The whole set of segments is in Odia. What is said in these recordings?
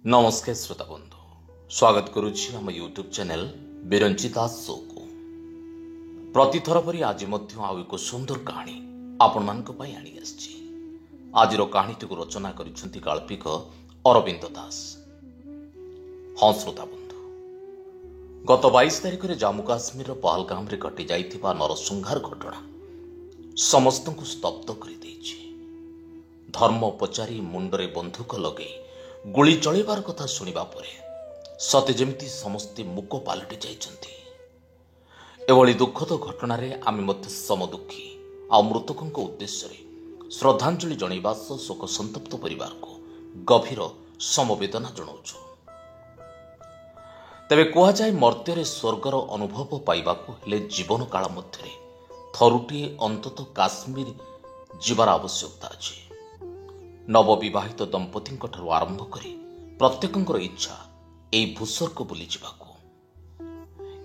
नमस्कार श्रोता बंधु, स्वागत करुच्ची आम यूट्यूब चैनल बिरंची दास शो को। प्रतिथर परी आज आउ एक सुंदर कहानी आपण मानक पई आनी आछि। आजिर कहानीटी को रचना करिसेंती गाल्पिक अरविंद दास। हाँ श्रोता बंधु, गत 22 तारिख में जम्मू काश्मीर पहलगाम रे घटी जाइथिबा नरसंहार घटना समस्त को स्तब्ध कर देछि। धर्म पचारी मुंडरे बंधुक लगे गुली चलैबार कथा शुणिबा परे सते जेमिति समस्ते मुक पालटि जाइछन्ति। एभली दुखद घटना आमे मध्य समदुखी आ मृतकों उद्देश्य श्रद्धांजलि जणाइबा सह शोक संतप्त परिवार को गभीर समवेदना जणाउछु। तेबे कहा जाए मर्त्य स्वर्गर अनुभव पाइबाकू हेले जीवन काल मध्य थरुटिए अंतत काश्मीर जीवार आवश्यकता अछि। नवविवाहित दंपति आरंभ करी प्रत्येक इच्छा यही भूस्वर्ग बुली जावाकू,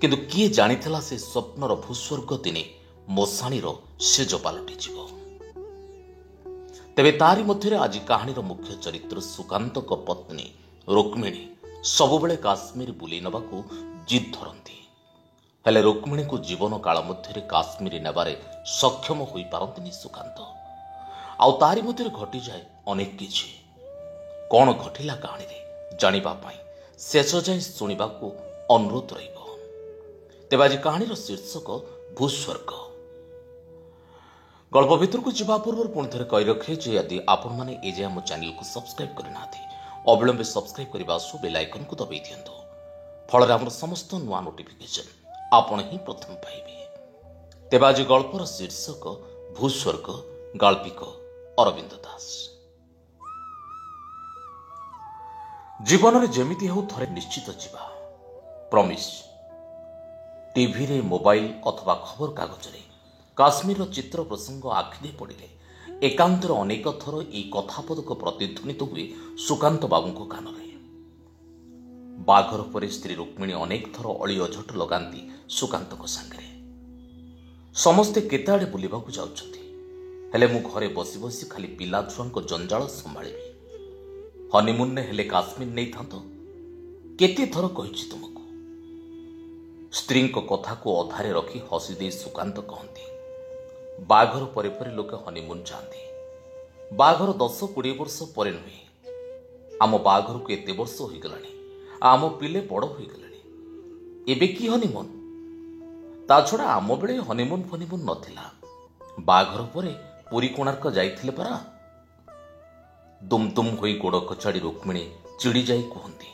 किंतु किए जानिथिला से स्वप्नर भूस्वर्ग दिने मोसाणीर सेज पालटि जीव। तेबे तारी मध्य आज कहानीर मुख्य चरित्र सुकांत पत्नी रुक्मिणी सबुबले काश्मीर बुले नबाकू जिद धरती। हेले रुक्मिणी को जीवन काल मध्य काश्मीर नेबारे सक्षम होई पारंतिनी सुकांत। आउ तारी मध्य घटी जाए अनेक किछि। कौन घटिला कहानी रे जानिबा पाई शेष जाए शुणा अनुरोध रहिबो। तेबे आज कहानीर शीर्षक भूस्वर्ग। गल्प भितर को जीवा पूर्व पुणी थे कही रखे जे यदि आपण मैंने एजे आम चैनल को सब्सक्राइब करना अविलंबे सब्सक्राइब करने सह बेल आइकन को दबाई दिंतु। फल आम समस्त नुआ नोटिफिकेशन आपण ही प्रथम पाइबे। तेबे आज गल्पर शीर्षक भूस्वर्ग, गाल्पिक अरविंद दास। जीवन में जेमिति हो थरे निश्चित जीवा प्रमिस। टीवी रे, मोबाइल अथवा खबर कागज रे काश्मीर चित्र प्रसंग आखिरे पड़े एकांतर अनेक थर यह कथापदक प्रतिध्वनित हुए सुकांत बाबू कान में। बाघर पर स्त्री रुक्मिणी अनेक थर अली अझट लगाती सुकांत सांगे। समस्ते केते आड़े बुलिबाकू जाउछथि, हेले मु घरे बसी बसी खाली पिला छुआ जंजाल संभाळिबी। हनीमून ने हेले काश्मीर नहीं था केते थर कहिछि तुमको। स्त्री कथा को अधारे रखी हसी दे सुकांत कहती, बाघर परे परे लोके हनीमून जाती। बाघर 10-20 वर्ष पर नुहे। आम बाघर को एते वर्ष हो गलानी, आम पिले बड़ हो गलानी। एबे की हनीमून? ता छड़ा आम बेले हनीमून फनीमून नथिला। बाघर परे पुरी कोणार्क जाइथिले परा। दुम दुम होई गोड़ कचाड़ी रुक्मिणी चिड़ी जाई कहती,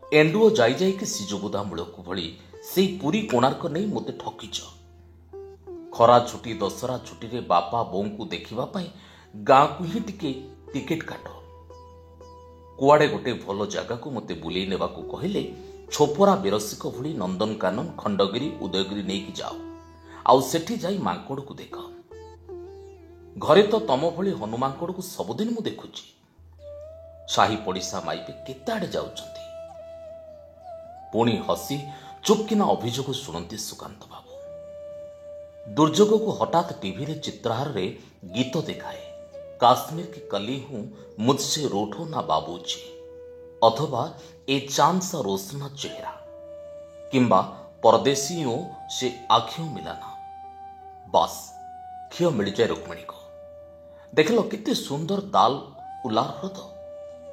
एंडुओ जाई जाई के सिजुबुदा मूलक भली से पुरी कोणार्क नहीं मते ठकिच। खरा छुट्टी दशहरा छुट्टी रे बापा बों को देखिबा पई गाँ को ही टिकेट काट। कुआडे गोटे भल जगह को मते बुलेई नेबा को कहले छोपरा बेरसिक भली नंदनकानन, खंडगिरी, उदयगिरी नहीं कि जाओ। आउ सेठी जाई मांकोड़ को देख। घरे तो तम भली हनुमांकोड़ को सबुदिन मु देखुची। साही पड़िशा माइपे केते आड़े जाउछंती। पुणी हसी चुपकिना अभियोग शुणती सुकांत बाबू। दुर्जोग को हठात टीवी रे चित्रहार रे गीत देखाए, काश्मीर की कली हूं मुझसे रूठो ना बाबूजी, अथवा ए चांद सा रोशना चेहरा, किंबा परदेसियों से आंखियों मिलाना। बस खियो मिल जाए रुक्मिणी को। देख लो कितने सुंदर दाल उलार ह्रद,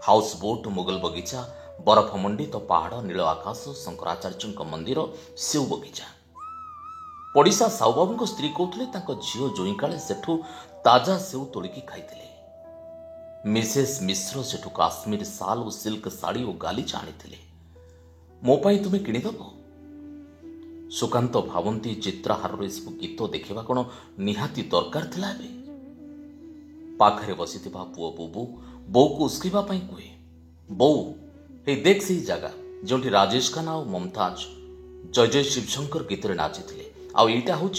हाउस बोट, मुगल बगीचा, बरफ मंडित तो पहाड़, नील आकाश, शंकराचार्य मंदिर, सेव बगीचा। पड़िशा साउबाबू स्त्री कहते झील जोई काले सेठू ताजा सेव तोलिकी खाइथिले। मिसेस मिश्र सेठू काश्मीर साल और सिल्क साड़ी और गालीचा आनी मो पाई तुम्हें किणीदब। सुकांत भावती चित्रहार सब गीत देखा कौन निहाती दरकार थिला। पाखरे बसी पुओ बुबू बो को उस्कैबा कहे, बो हे देख से जगह जो राजेश खन्ना और मुमताज जय जय शिवशंकर गीत नाची। आईटा हूँ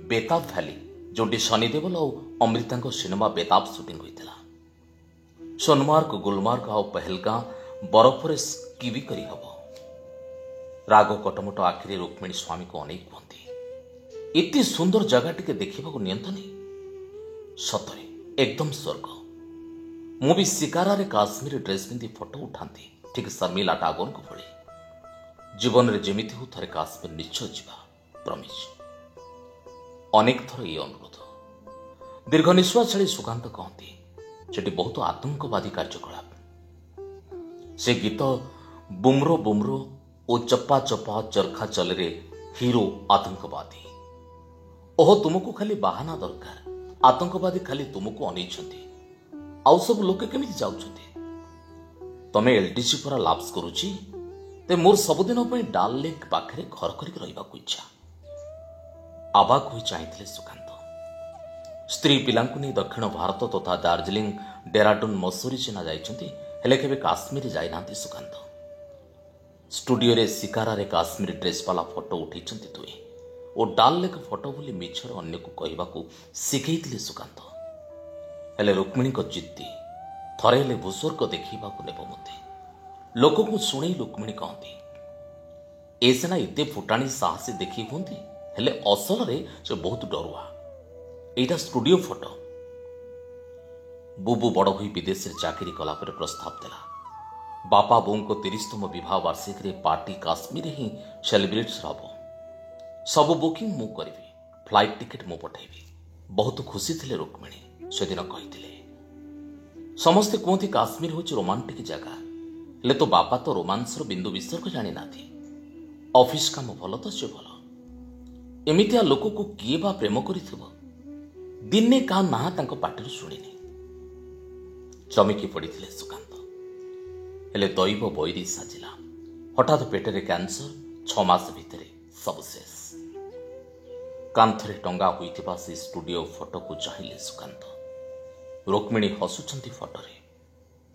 बेताब भैली जो सनी देओल और अमृता सिनेमा बेताब सुटिंग होता। सोनमार्ग, गुलमार्ग और पहलगाम बरफ रे स्की भी करी हबो। राग कटमट आखिरे रुक्मिणी स्वामी को अनेक कहती, इतनी सुंदर जगह टिके देखा नियंतनी। सतरे एकदम स्वर्ग। मु भी शिकारा रे काश्मीर ड्रेस पिंधि फोटो उठाती। ଠିକ୍ ଶର୍ମିଲା ଟାଗୋରଙ୍କ ଭଳି ଜୀବନରେ ଯେମିତି ହଉ ଥରେ କାଶ୍ମୀର ନିଶ୍ଚୟ ଯିବା ପ୍ରମିସ୍। ଅନେକ ଥର ଏଇ ଅନୁରୋଧ। ଦୀର୍ଘ ନିଶ୍ୱାସ ଛାଡ଼ି ସୁକାନ୍ତ କହନ୍ତି ସେଠି ବହୁତ ଆତଙ୍କବାଦୀ କାର୍ଯ୍ୟକଳାପ। ସେ ଗୀତ ବୁମ୍ରୋ ବୁମ୍ରୋ ଓ ଚପ୍ପା ଚପ୍ପା ଚରଖା ଚଲେରେ ହିରୋ ଆତଙ୍କବାଦୀ। ଓହ ତୁମକୁ ଖାଲି ବାହାନା ଦରକାର, ଆତଙ୍କବାଦୀ ଖାଲି ତୁମକୁ ଅନେଇଛନ୍ତି, ଆଉ ସବୁ ଲୋକେ କେମିତି ଯାଉଛନ୍ତି? ତମେ ଏଲଟିସି ପରା ଲାଭସ୍ କରୁଛି, ତେ ମୋର ସବୁଦିନ ପାଇଁ ଡାଲ ଲେକ୍ ପାଖରେ ଘର କରିକି ରହିବାକୁ ଇଚ୍ଛା। ଆବାକ ହୋଇ ଚାହିଁଥିଲେ ସୁକାନ୍ତ। ସ୍ତ୍ରୀ ପିଲାଙ୍କୁ ନେଇ ଦକ୍ଷିଣ ଭାରତ ତଥା ଦାର୍ଜିଲିଂ, ଡେରାଡୁନ, ମସୁରୀ ସିନା ଯାଇଛନ୍ତି, ହେଲେ କେବେ କାଶ୍ମୀର ଯାଇନାହାନ୍ତି ସୁକାନ୍ତ। ଷ୍ଟୁଡିଓରେ ଶିକାରାରେ କାଶ୍ମୀର ଡ୍ରେସ୍ବାଲା ଫଟୋ ଉଠେଇଛନ୍ତି ଦୁହେଁ ଓ ଡାଲ ଲେକ୍ ଫଟୋ ବୋଲି ମିଛରେ ଅନ୍ୟକୁ କହିବାକୁ ଶିଖେଇଥିଲେ ସୁକାନ୍ତ। ହେଲେ ରୁକ୍ମିଣୀଙ୍କ ଜିଦ୍ଦି, ଥରେ ହେଲେ ଭୂସ୍ୱର୍ଗ ଦେଖେଇବାକୁ ନେବ ମୋତେ। ଲୋକଙ୍କୁ ଶୁଣେଇ ରୁକ୍ମିଣୀ କହନ୍ତି ଏ ସିନା ଏତେ ଫୁଟାଣି ସାହସୀ ଦେଖେଇ ହୁଅନ୍ତି, ହେଲେ ଅସଲରେ ସେ ବହୁତ ଡରୁଆ। ଏଇଟା ଷ୍ଟୁଡିଓ ଫଟୋ। ବୁବୁ ବଡ଼ ହୋଇ ବିଦେଶରେ ଚାକିରି କଲା ପରେ ପ୍ରସ୍ତାବ ଦେଲା, ବାପା ବୋଉଙ୍କ 30ତମ ବିବାହ ବାର୍ଷିକୀରେ ପାର୍ଟି କାଶ୍ମୀରରେ ହିଁ ସେଲିବ୍ରେଟ୍ସ ହେବ। ସବୁ ବୁକିଂ ମୁଁ କରିବି, ଫ୍ଲାଇଟ୍ ଟିକେଟ୍ ମୁଁ ପଠାଇବି। ବହୁତ ଖୁସି ଥିଲେ ରୁକ୍ମିଣୀ। ସେଦିନ କହିଥିଲେ ସମସ୍ତେ କୁହନ୍ତି କାଶ୍ମୀର ହେଉଛି ରୋମାଣ୍ଟିକ ଜାଗା, ହେଲେ ତୋ ବାପା ତ ରୋମାନ୍ସର ବିନ୍ଦୁ ବିସର୍ଗ ଜାଣିନାହାନ୍ତି। ଅଫିସ କାମ ଭଲ ତ ସେ ଭଲ। ଏମିତିଆ ଲୋକକୁ କିଏ ବା ପ୍ରେମ କରିଥିବ? ଦିନେ କାହା ନାଁ ତାଙ୍କ ପାଟିରୁ ଶୁଣିନି। ଚମକି ପଡ଼ିଥିଲେ ସୁକାନ୍ତ। ହେଲେ ଦୈବ ବୈରୀ ସାଜିଲା। ହଠାତ୍ ପେଟରେ କ୍ୟାନ୍ସର, 6 ମାସ ଭିତରେ ସବୁ ଶେଷ। କାନ୍ଥରେ ଟଙ୍ଗା ହୋଇଥିବା ସେ ଷ୍ଟୁଡିଓ ଫଟୋକୁ ଚାହିଁଲେ ସୁକାନ୍ତ। ରୁକ୍ମିଣୀ ହସୁଛନ୍ତି ଫଟୋରେ।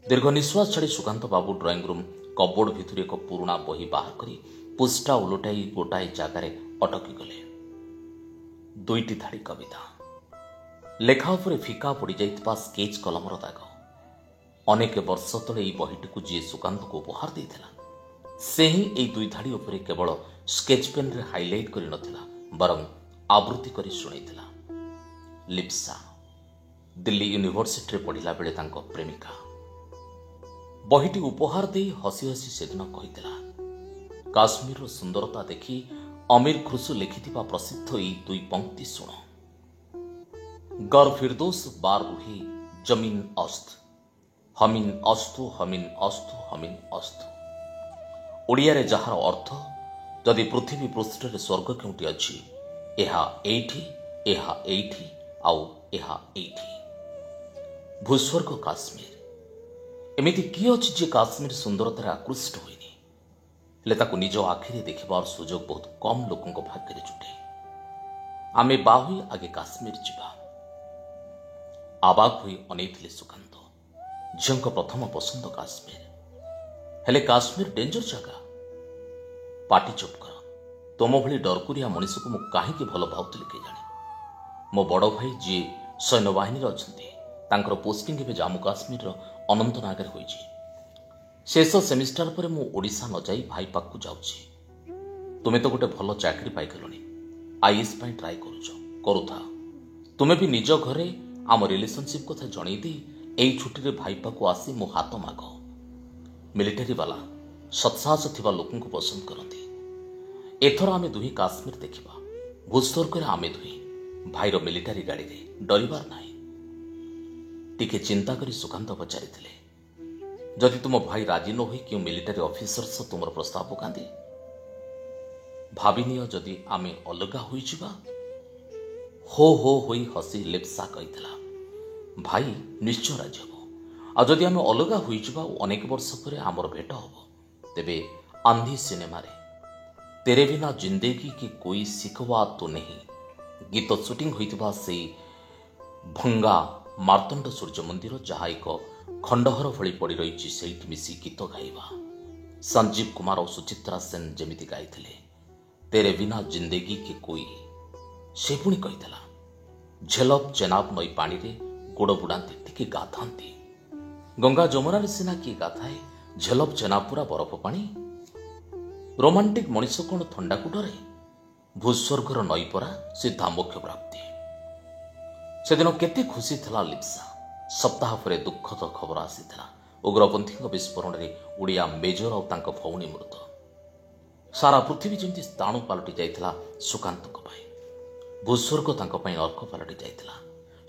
ଦୀର୍ଘ ନିଶ୍ୱାସ ଛାଡ଼ି ସୁକାନ୍ତ ବାବୁ ଡ୍ରଇଂ ରୁମ୍ କବୋର୍ଡ ଭିତରୁ ଏକ ପୁରୁଣା ବହି ବାହାର କରି ପୃଷ୍ଠା ଓଲଟାଇ ଗୋଟାଏ ଜାଗାରେ ଅଟକି ଗଲେ। 2ଟି ଧାଡ଼ି କବିତା। ଲେଖା ଉପରେ ଫିକା ପଡ଼ିଯାଇଥିବା ସ୍କେଚ୍ କଲମର ଦାଗ। ଅନେକ ବର୍ଷ ତଳେ ଏହି ବହିଟିକୁ ଯିଏ ସୁକାନ୍ତକୁ ଉପହାର ଦେଇଥିଲା, ସେ ହିଁ ଏହି 2 ଧାଡ଼ି ଉପରେ କେବଳ ସ୍କେଚ୍ ପେନ୍ରେ ହାଇଲାଇଟ୍ କରିନଥିଲା, ବରଂ ଆବୃତ୍ତି କରି ଶୁଣେଇଥିଲା। ଲିପ୍ସା, ଦିଲ୍ଲୀ ୟୁନିଭର୍ସିଟିରେ ପଢ଼ିଲା ବେଳେ ତାଙ୍କ ପ୍ରେମିକା। ବହିଟି ଉପହାର ଦେଇ ହସି ହସି ସେଦିନ କହିଥିଲା, କାଶ୍ମୀରର ସୁନ୍ଦରତା ଦେଖି ଅମୀର ଖୁସୁ ଲେଖିଥିବା ପ୍ରସିଦ୍ଧ ଏହି 2 ପଂକ୍ତି ଶୁଣ। ଗର୍ ଫିରଦୋସ ବାର ରୁହି ଜମିନ ଅସ୍ତ, ହମିନ ଅସ୍ତୁ ହମିନ ଅସ୍ତୁ ହମିନ ଅସ୍ତୁ। ଓଡ଼ିଆରେ ଯାହାର ଅର୍ଥ, ଯଦି ପୃଥିବୀ ପୃଷ୍ଠରେ ସ୍ୱର୍ଗ କେଉଁଠି ଅଛି, ଏହା ଏଇଠି, ଏହା ଏଇଠି, ଆଉ ଏହା ଏଇଠି। ଭୂସ୍ୱର୍ଗ କାଶ୍ମୀର। ଏମିତି କିଏ ଅଛି ଯିଏ କାଶ୍ମୀର ସୁନ୍ଦରତାରେ ଆକୃଷ୍ଟ ହୋଇନି? ହେଲେ ତାକୁ ନିଜ ଆଖିରେ ଦେଖିବାର ସୁଯୋଗ ବହୁତ କମ୍ ଲୋକଙ୍କ ଭାଗ୍ୟରେ ଜୁଟେ। ଆମେ ବାହୁଇ ଆଗେ କାଶ୍ମୀର ଯିବା। ଆବାକ ହୋଇ ଅନେଇଥିଲେ ସୁକାନ୍ତ। ଝିଅଙ୍କ ପ୍ରଥମ ପସନ୍ଦ କାଶ୍ମୀର, ହେଲେ କାଶ୍ମୀର ଡେଞ୍ଜର ଜାଗା। ପାଟି ଚୁପ୍ କର। ତମ ଭଳି ଡରକୁରିଆ ମଣିଷକୁ ମୁଁ କାହିଁକି ଭଲ ପାଉଥିଲି କେଜାଣି। ମୋ ବଡ଼ ଭାଇ ଯିଏ ସୈନ୍ୟବାହିନୀରେ ଅଛନ୍ତି, ତାଙ୍କର ପୋଷ୍ଟିଂ ଏବେ ଜାମ୍ମୁ କାଶ୍ମୀରର ଅନନ୍ତନାଗରେ ହୋଇଛି। ଶେଷ ସେମିଷ୍ଟାର ପରେ ମୁଁ ଓଡ଼ିଶା ନ ଯାଇ ଭାଇ ପାଖକୁ ଯାଉଛି। ତୁମେ ତ ଗୋଟେ ଭଲ ଚାକିରି ପାଇଗଲଣି, ଆଇଏଏସ୍ ପାଇଁ ଟ୍ରାଏ କରୁଥାଅ। ତୁମେ ବି ନିଜ ଘରେ ଆମ ରିଲେସନସିପ୍ କଥା ଜଣେଇ ଦେଇ ଏଇ ଛୁଟିରେ ଭାଇ ପାଖକୁ ଆସି ମୋ ହାତ ମାଗ। ମିଲିଟାରୀ ବାଲା ସତ୍ସାହସ ଥିବା ଲୋକଙ୍କୁ ପସନ୍ଦ କରନ୍ତି। ଏଥର ଆମେ ଦୁହେଁ କାଶ୍ମୀର ଦେଖିବା। ଭୂସ୍ୱର୍ଗରେ ଆମେ ଦୁହେଁ, ଭାଇର ମିଲିଟାରୀ ଗାଡ଼ିରେ, ଡରିବାର ନାହିଁ। ଟିକେ ଚିନ୍ତା କରି ସୁକାନ୍ତ ପଚାରିଥିଲେ, ଯଦି ତୁମ ଭାଇ ରାଜି ନ ହୋଇ କେଉଁ ମିଲିଟାରୀ ଅଫିସର ସହ ତୁମର ପ୍ରସ୍ତାବ ପକାନ୍ତି? ଭାବିନିଅ ଯଦି ଆମେ ଅଲଗା ହୋଇଯିବା। ହୋ ହୋ ହୋଇ ହସି ଲିପ୍ସା କହିଥିଲା, ଭାଇ ନିଶ୍ଚୟ ରାଜି ହେବ। ଆଉ ଯଦି ଆମେ ଅଲଗା ହୋଇଯିବା ଓ ଅନେକ ବର୍ଷ ପରେ ଆମର ଭେଟ ହେବ, ତେବେ ଆନ୍ଧି ସିନେମାରେ ତେରେ ବିନା ଜିନ୍ଦେଗୀ କି କୋଇ ଶିକୱା ତ ନେହିଁ ଗୀତ ସୁଟିଂ ହୋଇଥିବା ସେଇ ଭଙ୍ଗା ମାର୍ତ୍ତଣ୍ଡ ସୂର୍ଯ୍ୟ ମନ୍ଦିର, ଯାହା ଏକ ଖଣ୍ଡହର ଭଳି ପଡ଼ି ରହିଛି, ସେଇଠି ମିଶି ଗୀତ ଗାଇବା। ସଞ୍ଜୀବ କୁମାର ଓ ସୁଚିତ୍ରା ସେନ ଯେମିତି ଗାଇଥିଲେ ତେରେ ବିନା ଜିନ୍ଦେଗୀ କି କୋଇ। ସେ ପୁଣି କହିଥିଲା, ଝେଲପ ଚେନାବ ନଈ ପାଣିରେ ଗୋଡ଼ ବୁଡ଼ାନ୍ତି, ଟିକେ ଗାଧାନ୍ତି। ଗଙ୍ଗା ଯମୁନାରେ ସିନା କିଏ ଗାଧାଏ, ଝେଲପ ଚେନାବ ପୁରା ବରଫ ପାଣି। ରୋମାଣ୍ଟିକ ମଣିଷ କ'ଣ ଥଣ୍ଡାକୁ ଡରେ? ଭୂସ୍ୱର୍ଗର ନଈ ପରା ସିଧା ମୋକ୍ଷ ପ୍ରାପ୍ତି। ସେଦିନ କେତେ ଖୁସି ଥିଲା ଲିପ୍ସା। ସପ୍ତାହ ପରେ ଦୁଃଖଦ ଖବର ଆସିଥିଲା, ଉଗ୍ରପନ୍ଥୀଙ୍କ ବିସ୍ଫୋରଣରେ ଓଡ଼ିଆ ମେଜର ଆଉ ତାଙ୍କ ଭଉଣୀ ମୃତ। ସାରା ପୃଥିବୀ ଯେମିତି ସ୍ଥାଣୁ ପାଲଟି ଯାଇଥିଲା ସୁକାନ୍ତଙ୍କ ପାଇଁ। ଭୂସ୍ୱର୍ଗ ତାଙ୍କ ପାଇଁ ନର୍କ ପାଲଟି ଯାଇଥିଲା।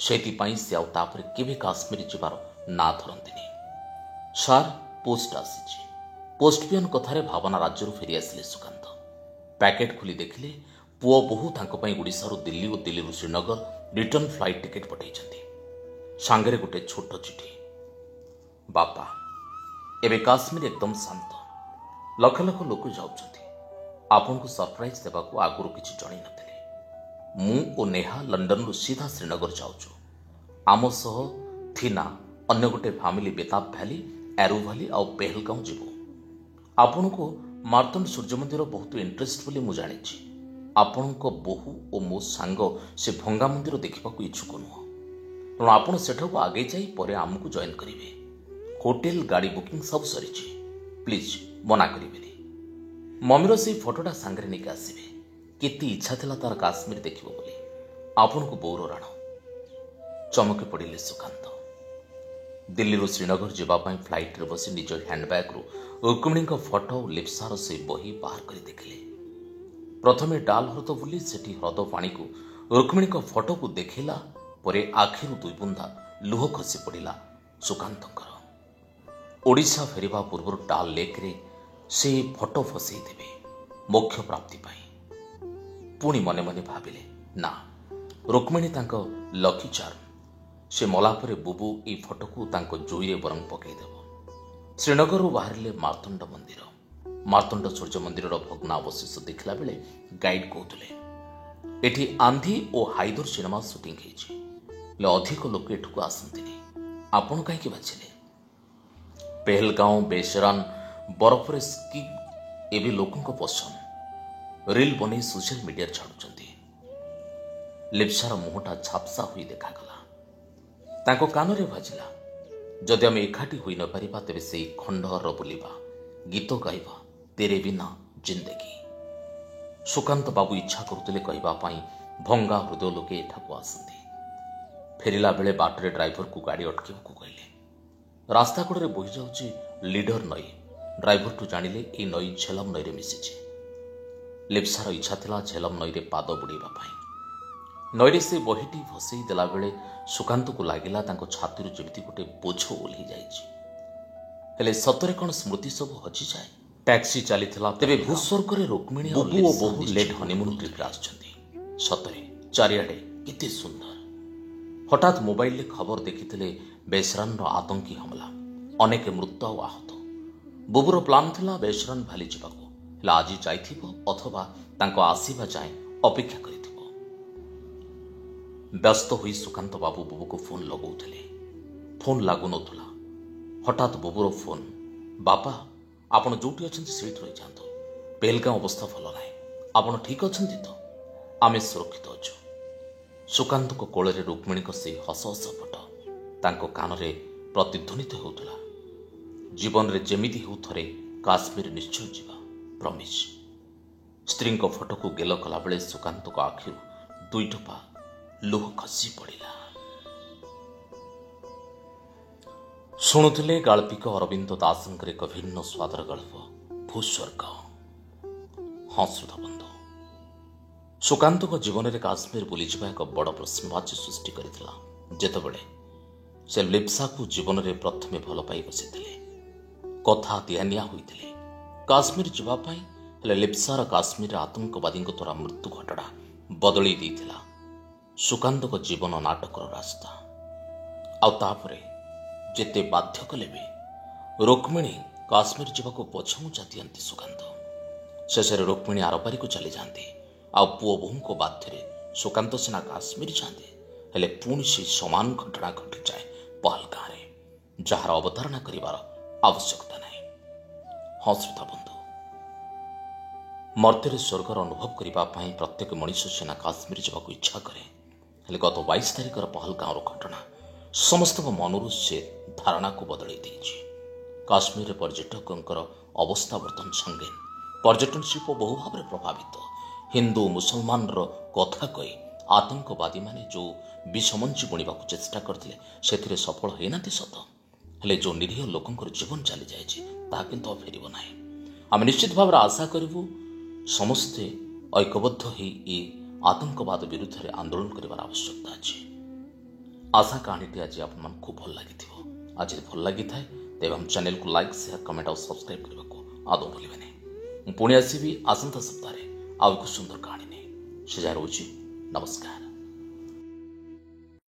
ସେଥିପାଇଁ ସେ ଆଉ ତାପରେ କେବେ କାଶ୍ମୀର ଯିବାର ନାଁ ଧରନ୍ତିନି। ସାର୍, ପୋଷ୍ଟ ଆସିଛି। ପୋଷ୍ଟମ୍ୟାନ କଥାରେ ଭାବନା ରାଜ୍ୟରୁ ଫେରିଆସିଲେ ସୁକାନ୍ତ। ପ୍ୟାକେଟ ଖୋଲି ଦେଖିଲେ ପୁଅ ବୋହୂ ତାଙ୍କ ପାଇଁ ଓଡ଼ିଶାରୁ ଦିଲ୍ଲୀ ଓ ଦିଲ୍ଲୀରୁ ଶ୍ରୀନଗର ରିଟର୍ଣ୍ଣ ଫ୍ଲାଇଟ୍ ଟିକେଟ୍ ପଠାଇଛନ୍ତି। ସାଙ୍ଗରେ ଗୋଟେ ଛୋଟ ଚିଠି। ବାପା, ଏବେ କାଶ୍ମୀର ଏକଦମ ଶାନ୍ତ। ଲକ୍ଷ ଲକ୍ଷ ଲୋକ ଯାଉଛନ୍ତି। ଆପଣଙ୍କୁ ସରପ୍ରାଇଜ ଦେବାକୁ ଆଗରୁ କିଛି ଜଣାଇ ନଥିଲି। ମୁଁ ଓ ନେହା ଲଣ୍ଡନରୁ ସିଧା ଶ୍ରୀନଗର ଯାଉଛୁ। ଆମ ସହ ଥିନା, ଅନ୍ୟ ଗୋଟେ ଫ୍ୟାମିଲି ବେତାବ ଭ୍ୟାଲି, ଆରୋ ଭ୍ୟାଲି ଆଉ ପେହେଲଗାଁও ଯିବୁ। ଆପଣଙ୍କୁ ମାର୍ତ୍ତଣ୍ଡ ସୂର୍ଯ୍ୟ ମନ୍ଦିର ବହୁତ ଇଣ୍ଟରେଷ୍ଟ ବୋଲି ମୁଁ ଜାଣିଛି। ଆପଣଙ୍କ ବୋହୂ ଓ ମୋ ସାଙ୍ଗ ସେ ଭଙ୍ଗା ମନ୍ଦିର ଦେଖିବାକୁ ଇଚ୍ଛୁକ ନୁହଁ। ତେଣୁ ଆପଣ ସେଠାକୁ ଆଗେଇ ଯାଇ ପରେ ଆମକୁ ଜଏନ୍ କରିବେ। ହୋଟେଲ, ଗାଡ଼ି ବୁକିଂ ସବୁ ସରିଛି। ପ୍ଲିଜ୍ ମନା କରିବେନି। ମମିର ସେଇ ଫଟୋଟା ସାଙ୍ଗରେ ନେଇକି ଆସିବେ। କେତେ ଇଚ୍ଛା ଥିଲା ତାର କାଶ୍ମୀର ଦେଖିବ ବୋଲି। ଆପଣଙ୍କୁ ବୋଉର ରାଣ। ଚମକି ପଡ଼ିଲେ ସୁକାନ୍ତ। ଦିଲ୍ଲୀରୁ ଶ୍ରୀନଗର ଯିବା ପାଇଁ ଫ୍ଲାଇଟ୍ରେ ବସି ନିଜ ହ୍ୟାଣ୍ଡବ୍ୟାଗ୍ରୁ ରୁକ୍ମିଣୀଙ୍କ ଫଟୋ ଓ ଲିପ୍ସାର ସେଇ ବହି ବାହାର କରି ଦେଖିଲେ। ପ୍ରଥମେ ଡାଲ ହ୍ରଦ ବୁଲି ସେଠି ହ୍ରଦ ପାଣିକୁ ରୁକ୍ମିଣୀଙ୍କ ଫଟୋକୁ ଦେଖିଲା ପରେ ଆଖିରୁ ଦୁଇ ବୁନ୍ଦା ଲୁହ ଖସି ପଡ଼ିଲା ସୁକାନ୍ତଙ୍କର। ଓଡ଼ିଶା ଫେରିବା ପୂର୍ବରୁ ଡାଲ ଲେକ୍ରେ ସେ ଫଟୋ ଫସେଇ ଦେବେ ମୋକ୍ଷ ପ୍ରାପ୍ତି ପାଇଁ। ପୁଣି ମନେ ମନେ ଭାବିଲେ, ନା, ରୁକ୍ମିଣୀ ତାଙ୍କ ଲକି ଚାର୍ମ। ସେ ମଲା ପରେ ବୁବୁ ଏଇ ଫଟୋକୁ ତାଙ୍କ ଜୁଇରେ ବରଂ ପକାଇଦେବ। ଶ୍ରୀନଗରରୁ ବାହାରିଲେ ମାର୍ତ୍ତଣ୍ଡ ମନ୍ଦିର। ମାର୍ତ୍ତଣ୍ଡ ସୂର୍ଯ୍ୟ ମନ୍ଦିରର ଭଗ୍ନାବଶେଷ ଦେଖିଲା ବେଳେ ଗାଇଡ୍ କହୁଥିଲେ, ଏଠି ଆନ୍ଧି ଓ ହାଇଦର ସିନେମା ସୁଟିଂ ହେଇଛି, ହେଲେ ଅଧିକ ଲୋକ ଏଠକୁ ଆସନ୍ତିନି। ଆପଣ କାହିଁକି ବାଛିଲେ? ପେହେଲଗାଁଓ, ବେସରାନ, ବରଫରେ ସ୍କି ଏବେ ଲୋକଙ୍କ ପସନ୍ଦ। ରିଲ୍ ବନେଇ ସୋସିଆଲ ମିଡିଆରେ ଛାଡୁଛନ୍ତି। ଲିପ୍ସାର ମୁହଁଟା ଝାପ୍ସା ହୋଇ ଦେଖାଗଲା। ତାଙ୍କ କାନରେ ବାଜିଲା, ଯଦି ଆମେ ଏକାଠି ହୋଇ ନପାରିବା ତେବେ ସେଇ ଖଣ୍ଡହର ବୁଲିବା, ଗୀତ ଗାଇବା, ତେରେ ବିନା ଜିନ୍ଦଗୀ। ସୁକାନ୍ତ ବାବୁ ଇଚ୍ଛା କରୁଥିଲେ କହିବା ପାଇଁ, ଭଙ୍ଗା ହୃଦୟ ଲୋକେ ଏଠାକୁ ଆସନ୍ତି। ଫେରିଲା ବେଳେ ବାଟରେ ଡ୍ରାଇଭରକୁ ଗାଡ଼ି ଅଟକିବାକୁ କହିଲେ। ରାସ୍ତା କଡ଼ରେ ବୋହିଯାଉଛି ଲିଡର ନଈ। ଡ୍ରାଇଭରଠୁ ଜାଣିଲେ ଏଇ ନଈ ଝେଲମ ନଈରେ ମିଶିଛି। ଲିପ୍ସାର ଇଚ୍ଛା ଥିଲା ଝେଲମ ନଈରେ ପାଦ ବୁଡ଼େଇବା ପାଇଁ। ନଈରେ ସେ ବହିଟି ଭସେଇ ଦେଲାବେଳେ ସୁକାନ୍ତକୁ ଲାଗିଲା ତାଙ୍କ ଛାତିରୁ ଯେମିତି ଗୋଟେ ବୋଝ ଓହ୍ଲେଇ ଯାଇଛି। ହେଲେ ସତରେ କ'ଣ ସ୍ମୃତି ସବୁ ହଜିଯାଏ? ଟ୍ୟାକ୍ସି ଚାଲିଥିଲା। ତେବେ ଭୂସ୍ୱର୍ଗରେ ରୁକ୍ମିଣୀ ଓ ବୋହୂ ଲେଟ୍ ହନିମୁନ ଟ୍ରିପ୍ରେ ଆସିଛନ୍ତି। ସତରେ ଚାରିଆଡ଼େ କେତେ ସୁନ୍ଦର। ହଠାତ୍ ମୋବାଇଲରେ ଖବର ଦେଖିଥିଲେ ବେସରାନର ଆତଙ୍କୀ ହମଲା, ଅନେକ ମୃତ ଆଉ ଆହତ। ବୁବୁର ପ୍ଲାନ୍ ଥିଲା ବେସରାନ ଭ୍ୟାଲି ଯିବାକୁ, ହେଲେ ଆଜି ଯାଇଥିବ ଅଥବା ତାଙ୍କ ଆସିବା ଯାଏଁ ଅପେକ୍ଷା କରିଥିବ। ବ୍ୟସ୍ତ ହୋଇ ସୁକାନ୍ତ ବାବୁ ବୁବୁକୁ ଫୋନ୍ ଲଗାଉଥିଲେ। ଫୋନ୍ ଲାଗୁନଥିଲା। ହଠାତ୍ ବୁବୁର ଫୋନ୍, ବାପା, ଆପଣ ଯୋଉଠି ଅଛନ୍ତି ସେଇଠି ରହିଯାଆନ୍ତୁ। ପେହେଲଗାଁ ଅବସ୍ଥା ଭଲ ନାହିଁ। ଆପଣ ଠିକ୍ ଅଛନ୍ତି ତ? ଆମେ ସୁରକ୍ଷିତ ଅଛୁ। ସୁକାନ୍ତଙ୍କ କୋଳରେ ରୁକ୍ମିଣୀଙ୍କ ସେଇ ହସ ହସ ଫଟୋ ତାଙ୍କ କାନରେ ପ୍ରତିଧ୍ୱନିତ ହେଉଥିଲା। ଜୀବନରେ ଯେମିତି ହେଉ ଥରେ କାଶ୍ମୀର ନିଶ୍ଚୟ ଯିବା, ପ୍ରମିସ୍। ସ୍ତ୍ରୀଙ୍କ ଫଟୋକୁ ଗେଲ କଲାବେଳେ ସୁକାନ୍ତଙ୍କ ଆଖିରୁ ଦୁଇ ଟୋପା ଲୁହ ଖସି ପଡ଼ିଲା। ଶୁଣୁଥିଲେ ଗାଳ୍ପିକ ଅରବିନ୍ଦ ଦାସଙ୍କର ଏକ ଭିନ୍ନ ସ୍ୱାଦର ଗଳ୍ପ ଭୂସ୍ୱର୍ଗ। ହଁ ଶ୍ରୋତା ବନ୍ଧୁ, ସୁକାନ୍ତଙ୍କ ଜୀବନରେ କାଶ୍ମୀର ବୁଲିଯିବା ଏକ ବଡ଼ ପ୍ରଶ୍ନବାଚୀ ସୃଷ୍ଟି କରିଥିଲା। ଯେତେବେଳେ ସେ ଲିପ୍ସାକୁ ଜୀବନରେ ପ୍ରଥମେ ଭଲ ପାଇ ବସିଥିଲେ, କଥା ଦିଆନିଆ ହୋଇଥିଲେ କାଶ୍ମୀର ଯିବା ପାଇଁ, ହେଲେ ଲିପ୍ସାର କାଶ୍ମୀରରେ ଆତଙ୍କବାଦୀଙ୍କ ଦ୍ୱାରା ମୃତ୍ୟୁ ଘଟଣା ବଦଳେଇ ଦେଇଥିଲା ସୁକାନ୍ତଙ୍କ ଜୀବନ ନାଟକର ରାସ୍ତା। ଆଉ ତାପରେ ଯେତେ ବାଧ୍ୟ କଲେ ବି ରୁକ୍ମିଣୀ କାଶ୍ମୀର ଯିବାକୁ ପଛଘୁଞ୍ଚା ଦିଅନ୍ତି ସୁକାନ୍ତ। ଶେଷରେ ରୁକ୍ମିଣୀ ଆରପାରିକୁ ଚାଲିଯାଆନ୍ତି। ଆଉ ପୁଅ ବୋହୂଙ୍କ ବାଧ୍ୟରେ ସୁକାନ୍ତ ସିନା କାଶ୍ମୀର ଯାଆନ୍ତି, ହେଲେ ପୁଣି ସେହି ସମାନ ଘଟଣା ଘଟିଯାଏ ପହଲଗାଁରେ, ଯାହାର ଅବତାରଣା କରିବାର ଆବଶ୍ୟକତା ନାହିଁ। ହଁ ଶ୍ରୋତା ବନ୍ଧୁ, ମର୍ତ୍ତ୍ୟରେ ସ୍ୱର୍ଗର ଅନୁଭବ କରିବା ପାଇଁ ପ୍ରତ୍ୟେକ ମଣିଷ ସିନା କାଶ୍ମୀର ଯିବାକୁ ଇଚ୍ଛା କରେ, ହେଲେ ଗତ 22 ତାରିଖର ପହଲଗାଁର ଘଟଣା ସମସ୍ତଙ୍କ ମନରୁ ସେ ଧାରଣାକୁ ବଦଳେଇ ଦେଇଛି। କାଶ୍ମୀରରେ ପର୍ଯ୍ୟଟକଙ୍କର ଅବସ୍ଥା ବର୍ତ୍ତମାନ ସଙ୍ଗୀନ। ପର୍ଯ୍ୟଟନ ଶିଳ୍ପ ବହୁ ଭାବରେ ପ୍ରଭାବିତ। ହିନ୍ଦୁ ମୁସଲମାନର କଥା କହି ଆତଙ୍କବାଦୀମାନେ ଯେଉଁ ବିଷମଞ୍ଜି ବୁଣିବାକୁ ଚେଷ୍ଟା କରିଥିଲେ ସେଥିରେ ସଫଳ ହୋଇନାହାନ୍ତି ସତ, ହେଲେ ଯେଉଁ ନିରୀହ ଲୋକଙ୍କର ଜୀବନ ଚାଲି ଯାଇଛି ତାହା କିନ୍ତୁ ଆଉ ଫେରିବ ନାହିଁ। ଆମେ ନିଶ୍ଚିତ ଭାବରେ ଆଶା କରିବୁ ସମସ୍ତେ ଐକ୍ୟବଦ୍ଧ ହୋଇ ଏ ଆତଙ୍କବାଦ ବିରୁଦ୍ଧରେ ଆନ୍ଦୋଳନ କରିବାର ଆବଶ୍ୟକତା ଅଛି। ଆଶା କାହାଣୀଟି ଆଜି ଆପଣମାନଙ୍କୁ ଖୁବ୍ ଭଲ ଲାଗିଥିବ। ଆଜି ଯଦି ଭଲ ଲାଗିଥାଏ ତେବେ ଆମ ଚ୍ୟାନେଲକୁ ଲାଇକ୍, ସେୟାର, କମେଣ୍ଟ ଆଉ ସବସ୍କ୍ରାଇବ୍ କରିବାକୁ ଆଦୌ ଭୁଲିବେ ନାହିଁ। ମୁଁ ପୁଣି ଆସିବି ଆସନ୍ତା ସପ୍ତାହରେ ଆଉ ଏକ ସୁନ୍ଦର କାହାଣୀ ନେଇ। ସେ ଯାହା ରହୁଛି, ନମସ୍କାର।